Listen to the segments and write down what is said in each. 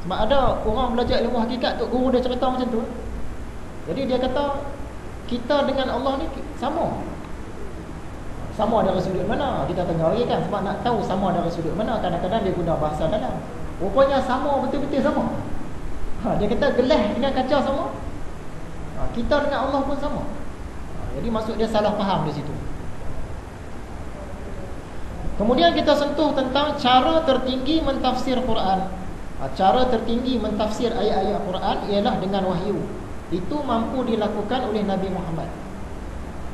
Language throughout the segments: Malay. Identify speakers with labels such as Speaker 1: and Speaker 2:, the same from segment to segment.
Speaker 1: Sebab ada orang belajar ilmu hakikat, tok guru dia cerita macam tu. Jadi dia kata kita dengan Allah ni sama. Sama dari sudut mana? Kita tengok lagi kan, sebab nak tahu sama dari sudut mana, kadang-kadang dia guna bahasa dalam. Rupanya sama, betul-betul sama. Dia kata gelas dengan kaca sama. Kita dengan Allah pun sama. Jadi maksud dia salah faham di situ. Kemudian kita sentuh tentang cara tertinggi mentafsir Quran. Cara tertinggi mentafsir ayat-ayat Quran ialah dengan wahyu. Itu mampu dilakukan oleh Nabi Muhammad.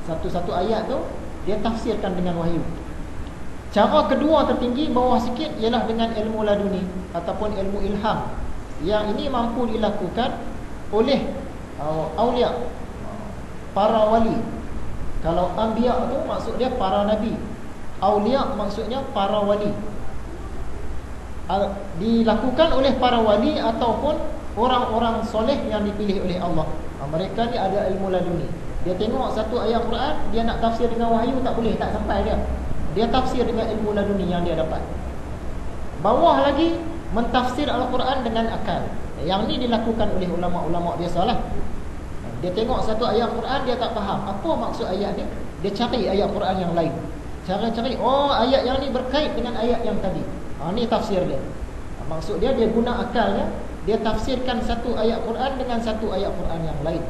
Speaker 1: Satu-satu ayat tu dia tafsirkan dengan wahyu. Cara kedua tertinggi bawah sikit ialah dengan ilmu laduni ataupun ilmu ilham. Yang ini mampu dilakukan oleh aulia, para wali. Kalau anbiya tu maksud dia para nabi. Aulia maksudnya para wali. Dilakukan oleh para wali ataupun orang-orang soleh yang dipilih oleh Allah. Mereka ni ada ilmu laduni. Dia tengok satu ayat Quran, dia nak tafsir dengan wahyu tak boleh, tak sampai dia. Dia tafsir dengan ilmu laduni yang dia dapat. Bawah lagi mentafsir Al-Quran dengan akal. Yang ni dilakukan oleh ulama-ulama biasalah. Dia tengok satu ayat Quran, dia tak faham apa maksud ayat ni, dia cari ayat Quran yang lain. Cara cari, oh ayat yang ni berkait dengan ayat yang tadi. Ni tafsir dia. Maksud dia guna akalnya, dia tafsirkan satu ayat Quran dengan satu ayat Quran yang lain.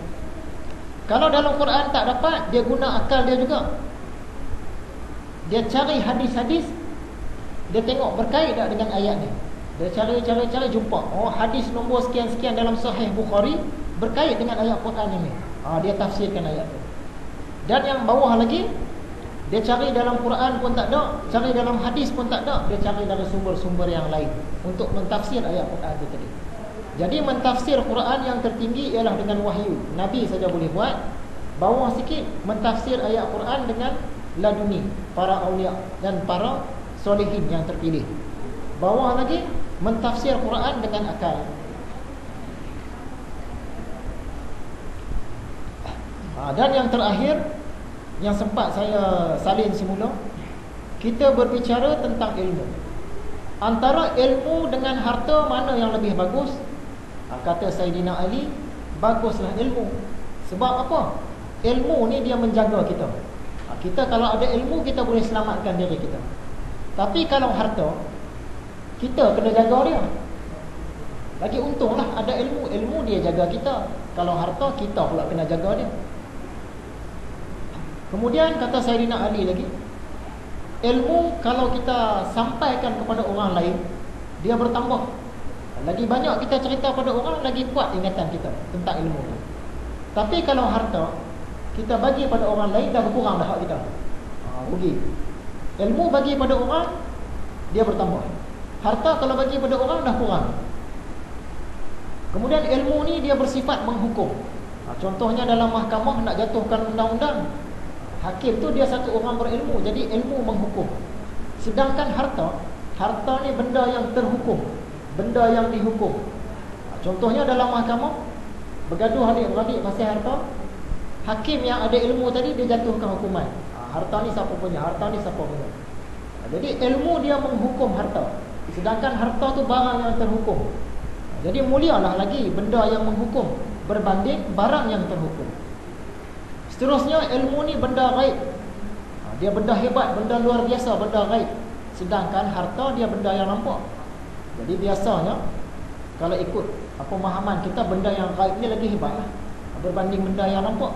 Speaker 1: Kalau dalam Quran tak dapat, dia guna akal dia juga. Dia cari hadis-hadis, dia tengok berkait tak dengan ayat ni. Dia cari jumpa, oh hadis nombor sekian-sekian dalam Sahih Bukhari berkait dengan ayat Quran ini. Dia tafsirkan ayat tu. Dan yang bawah lagi, dia cari dalam Quran pun tak ada, cari dalam hadis pun tak ada, dia cari dari sumber-sumber yang lain untuk mentafsir ayat Quran itu tadi. Jadi mentafsir Quran yang tertinggi ialah dengan wahyu. Nabi saja boleh buat. Bawah sikit mentafsir ayat Quran dengan laduni, para awliya dan para solehin yang terpilih. Bawah lagi mentafsir Quran dengan akal. Dan yang terakhir, yang sempat saya salin semula, kita berbicara tentang ilmu. Antara ilmu dengan harta, mana yang lebih bagus? Kata Sayyidina Ali, baguslah ilmu. Sebab apa? Ilmu ni dia menjaga kita. Kita kalau ada ilmu, kita boleh selamatkan diri kita. Tapi kalau harta, kita kena jaga dia. Lagi untunglah ada ilmu. Ilmu dia jaga kita. Kalau harta, kita pula kena jaga dia. Kemudian kata Sayyidina Ali lagi, ilmu kalau kita sampaikan kepada orang lain, dia bertambah. Lagi banyak kita cerita pada orang, lagi kuat ingatan kita tentang ilmu. Tapi kalau harta kita bagi pada orang lain, dah berkurang dah hak kita. Rugi. Ilmu bagi pada orang, dia bertambah. Harta kalau bagi pada orang, dah kurang. Kemudian ilmu ni dia bersifat menghukum. Contohnya dalam mahkamah nak jatuhkan undang-undang, hakim tu dia satu orang berilmu, jadi ilmu menghukum. Sedangkan harta ni benda yang terhukum, benda yang dihukum. Contohnya dalam mahkamah, bergaduh adik-beradik pasal harta, hakim yang ada ilmu tadi dia jatuhkan hukuman. Harta ni siapa punya, harta ni siapa punya. Jadi ilmu dia menghukum harta, sedangkan harta tu barang yang terhukum. Jadi mulialah lagi benda yang menghukum berbanding barang yang terhukum. Seterusnya, ilmu ni benda gaib. Dia benda hebat, benda luar biasa, benda gaib. Sedangkan harta dia benda yang nampak. Jadi biasanya kalau ikut pemahaman kita, benda yang gaib ni lagi hebatlah berbanding benda yang nampak.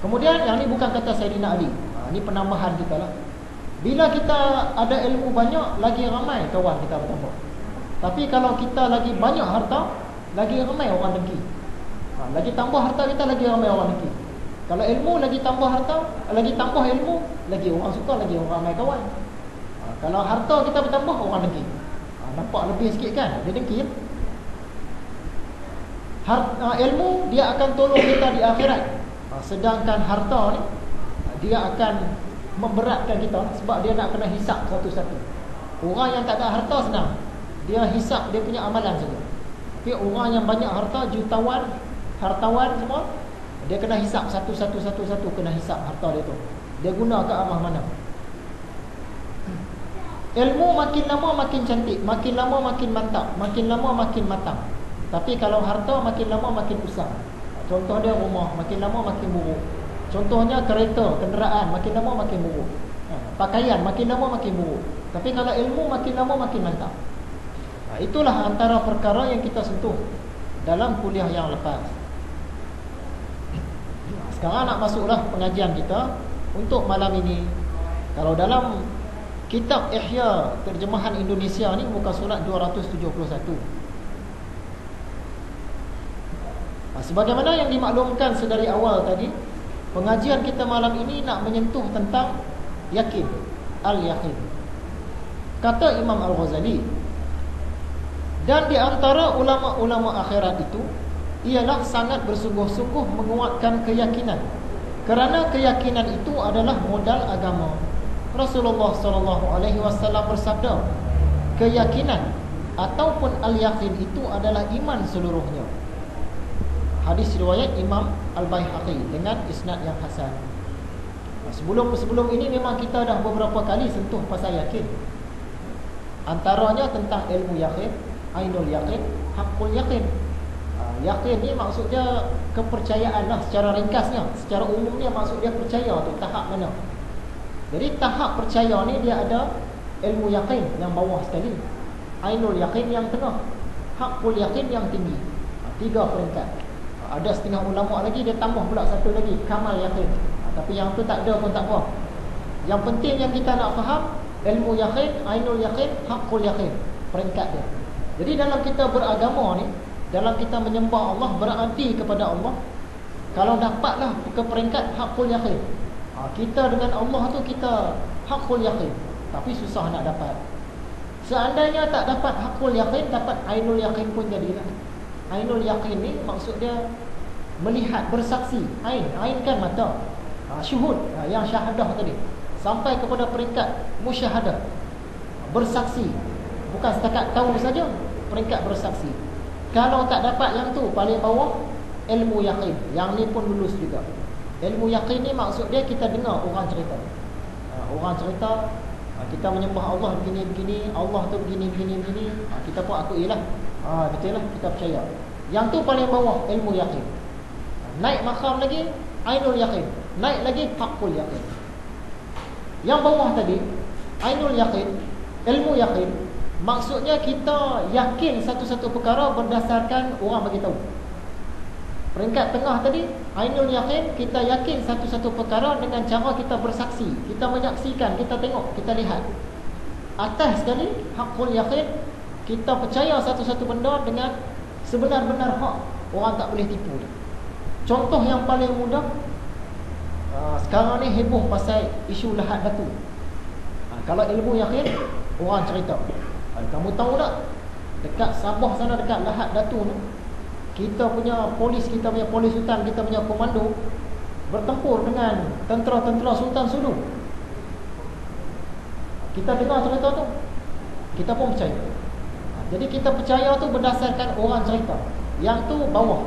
Speaker 1: Kemudian yang ni bukan kata Sayyidina Ali. Ini penambahan kita lah. Bila kita ada ilmu banyak, lagi ramai kawan kita bertambah. Tapi kalau kita lagi banyak harta, lagi ramai orang dengki. Lagi tambah harta kita, lagi ramai orang dengki. Kalau ilmu lagi tambah harta, lagi tambah ilmu, lagi orang suka, lagi orang ramai kawan. Kalau harta kita bertambah, orang dengki. Nampak lebih sikit kan? Dia dengki. Ilmu dia akan tolong kita di akhirat. Sedangkan harta ni dia akan memberatkan kita, sebab dia nak kena hisap satu-satu. Orang yang tak ada harta senang, dia hisap dia punya amalan saja. Tapi orang yang banyak harta, jutawan, hartawan semua, dia kena hisap satu-satu, kena hisap harta dia tu. Dia guna ke arah mana? Ilmu makin lama makin cantik, makin lama makin mantap, makin lama makin matang. Tapi kalau harta makin lama makin usang. Contoh dia rumah, makin lama makin buruk. Contohnya kereta, kenderaan, makin lama makin buruk. Pakaian makin lama makin buruk. Tapi kalau ilmu makin lama makin mantap. Itulah antara perkara yang kita sentuh dalam kuliah yang lepas. Sekarang nak masuklah pengajian kita untuk malam ini. Kalau dalam kitab Ihya terjemahan Indonesia ni, muka surat 271. Sebagaimana yang dimaklumkan sedari awal tadi, pengajian kita malam ini nak menyentuh tentang yakin, al-yakin. Kata Imam Al-Ghazali, dan di antara ulama-ulama akhirat itu ialah sangat bersungguh-sungguh menguatkan keyakinan, kerana keyakinan itu adalah modal agama. Rasulullah SAW bersabda, keyakinan ataupun al-yakin itu adalah iman seluruhnya. Hadis riwayat Imam Al-Baihaqi dengan isnad yang hasan. Sebelum ini memang kita dah beberapa kali sentuh pasal yakin. Antaranya tentang ilmu yakin, ainul yakin, haqqul yakin. Yakin ni maksudnya kepercayaan lah secara ringkasnya. Secara umumnya maksud dia percaya tu tahap mana. Jadi tahap percaya ni dia ada ilmu yakin yang bawah sekali, ainul yakin yang tengah, haqqul yakin yang tinggi. 3 peringkat. Ada setengah ulama lagi dia tambah pula satu lagi, kamal yakin. Tapi yang tu tak ada pun tak apa. Yang penting yang kita nak faham, ilmu yakin, ainul yakin, haqqul yakin, peringkat dia. Jadi dalam kita beragama ni, dalam kita menyembah Allah, berarti kepada Allah, kalau dapatlah ke peringkat haqqul yakin, kita dengan Allah tu kita haqqul yakin, tapi susah nak dapat. Seandainya tak dapat haqqul yakin, dapat ainul yakin pun jadilah. Ainul yakin ni maksud dia melihat, bersaksi. Ain kan mata, syuhud, yang syahadah tadi, sampai kepada peringkat musyahadah, bersaksi. Bukan setakat tahu saja, peringkat bersaksi. Kalau tak dapat yang tu, paling bawah ilmu yakin. Yang ni pun lulus juga. Ilmu yakin ni maksud dia kita dengar orang cerita. Orang cerita, kita menyembah Allah begini-begini, Allah tu begini-begini, kita pun akuilah. Betul lah, kita percaya. Yang tu paling bawah ilmu yakin. Naik makam lagi ainul yakin, naik lagi haqqul yakin. Yang bawah tadi ainul yakin, ilmu yakin, maksudnya kita yakin satu-satu perkara berdasarkan orang bagi tahu. Peringkat tengah tadi ainul yakin, kita yakin satu-satu perkara dengan cara kita bersaksi, kita menyaksikan, kita tengok, kita lihat. Atas sekali haqqul yakin, kita percaya satu-satu benda dengan sebenar-benar hak, orang tak boleh tipu dia. Contoh yang paling mudah, sekarang ni heboh pasal isu lahat batu. Kalau ilmu yakin, orang cerita, kamu tahu tak, dekat Sabah sana, dekat lahat batu ni, kita punya polis hutan, kita punya komando bertempur dengan tentera-tentera Sultan Sulu. Kita dengar cerita tu, kita pun percaya. Jadi kita percaya tu berdasarkan orang cerita. Yang tu bawah,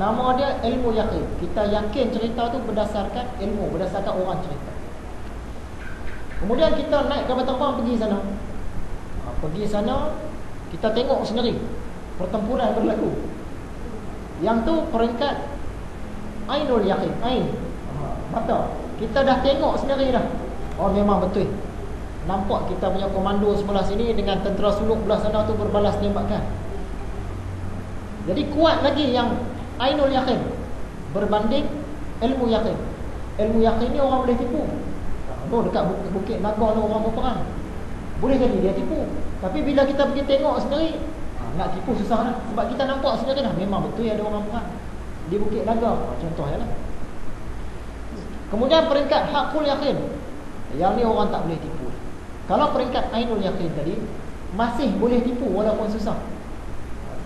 Speaker 1: nama dia ilmu yakin. Kita yakin cerita tu berdasarkan ilmu, berdasarkan orang cerita. Kemudian kita naik kapal terbang pergi sana. Pergi sana, kita tengok sendiri pertempuran berlaku. Yang tu peringkat ainul yakin, ain, mata. Kita dah tengok sendiri dah. Oh, memang betul. Nampak kita punya komando sebelah sini dengan tentera suluk belah sana tu berbalas tembakan. Jadi kuat lagi yang ainul yakin berbanding ilmu yakin. Ilmu yakin ni orang boleh tipu. Dekat Bukit Naga tu orang berperang, boleh jadi dia tipu. Tapi bila kita pergi tengok sendiri, nak tipu susah lah. Sebab kita nampak sendiri dah, memang betul ada orang perang di Bukit Naga, contohnya lah. Kemudian peringkat haqqul yakin, yang ni orang tak boleh tipu. Kalau peringkat ainul yakin tadi, masih boleh tipu walaupun susah.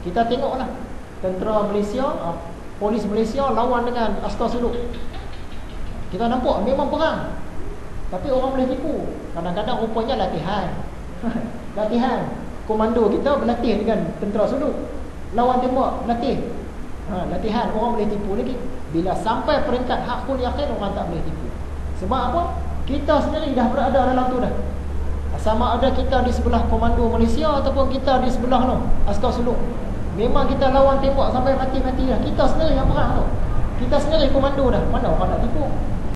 Speaker 1: Kita tengoklah tentera Malaysia, polis Malaysia lawan dengan askar suluk. Kita nampak memang perang, tapi orang boleh tipu. Kadang-kadang rupanya latihan. Latihan. Komando kita berlatih dengan tentera suluk, lawan tembak, latih. Latihan, orang boleh tipu lagi. Bila sampai peringkat haqqul yakin, orang tak boleh tipu. Sebab apa? Kita sendiri dah berada dalam tu dah. Sama ada kita di sebelah komando Malaysia ataupun kita di sebelah tu askar suluk. Memang kita lawan tembak sampai mati-mati dah. Kita sendiri yang perang tu. Kita sendiri komando dah. Mana orang nak tipu?